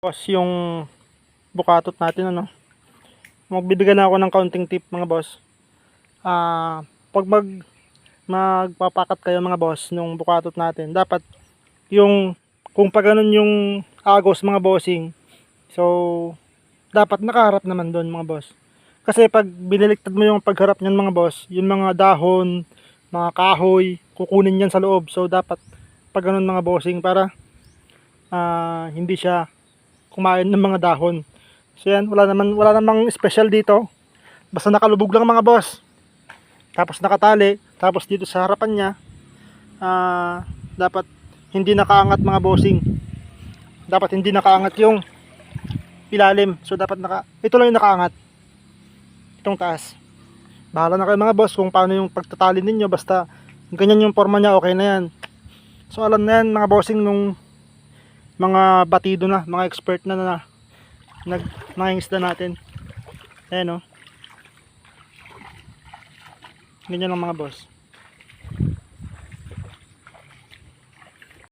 Boss, yung bukatot natin, ano, magbibigay na ako ng counting tip, mga boss. Pag magpapakat kayo, mga boss, nung bukatot natin, dapat yung kung pa ganun yung agos, mga bossing, so dapat nakaharap naman doon, mga boss. Kasi pag biniliktad mo yung pagharap niyan, mga boss, yung mga dahon, mga kahoy, kukunin yan sa loob. So dapat pag ganun, mga bossing, para hindi siya kumain ng mga dahon. So yan, wala namang special dito. Basta nakalubog lang, mga boss. Tapos nakatali, tapos dito sa harapan niya, dapat hindi nakaangat, mga bossing. Dapat hindi nakaangat yung ilalim. So dapat ito lang yung nakaangat. Itong taas. Bahala na kayo, mga boss, kung paano yung pagtatali ninyo. Basta ganyan yung forma niya, okay na yan. So alam na yan, mga bossing, nung mga batido na, mga expert na nangingisda natin. Ayan, o. Ganyan lang, mga boss.